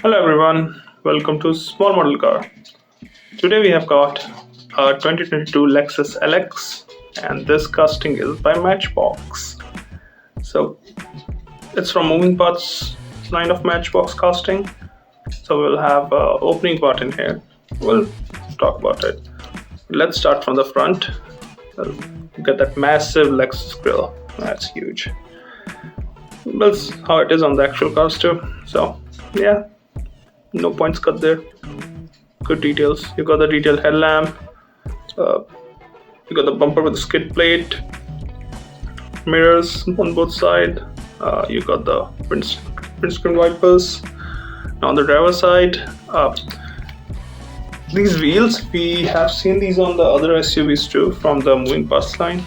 Hello everyone, welcome to Small Model Car. Today we have got a 2022 Lexus LX and this casting is by Matchbox. So it's from Moving Parts line of Matchbox casting. So we'll have opening part in here. We'll talk about it. Let's start from the front. We'll get that massive Lexus grille. That's huge. That's how it is on the actual cars too. So yeah, no points cut there. Good details. You got the detailed headlamp. Uh, you got the bumper with the skid plate, mirrors on both sides. You got the windscreen wipers. Now on the driver's side, these wheels we have seen these on the other SUVs too from the Moving Parts line.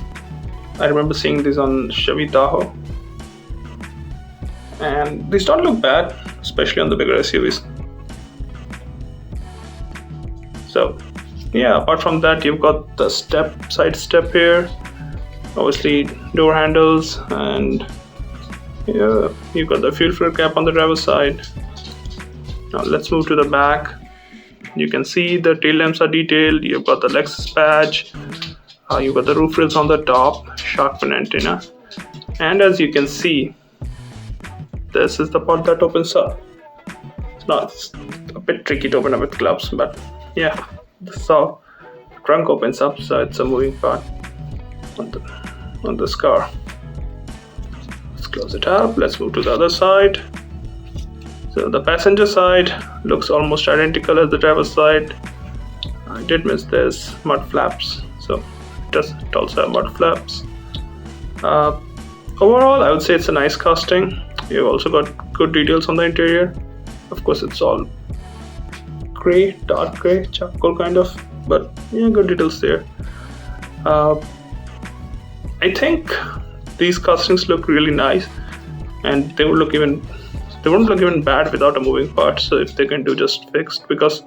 I remember seeing these on Chevy Tahoe, and these don't look bad, especially on the bigger SUVs. So yeah, apart from that, you've got the side step here, obviously door handles, and yeah, you've got the fuel filter cap on the driver's side. Now let's move to the back. You can see the tail lamps are detailed. You've got the Lexus badge. You've got the roof rails on the top, shark fin antenna, and as you can see, this is the part that opens up. It's a bit tricky to open up with gloves, but yeah, this is how the trunk opens up. So it's a moving part on this car. Let's close it up. Let's move to the other side. So the passenger side looks almost identical as the driver's side. I did miss this mud flaps, so it also have mud flaps. Overall, I would say it's a nice casting. You've also got good details on the interior. Of course, it's all gray, dark gray, charcoal kind of, but yeah, good details there. I think these castings look really nice, and they wouldn't look even bad without a moving part. So if they can do just fixed, because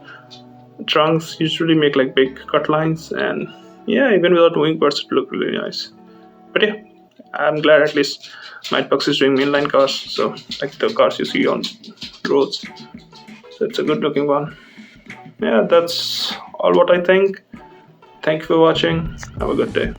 trunks usually make like big cut lines, and yeah, even without moving parts, it look really nice. But yeah, I'm glad at least Matchbox is doing mainline cars, so like the cars you see on roads. So it's a good looking one. Yeah, that's all what I think. Thank you for watching. Have a good day.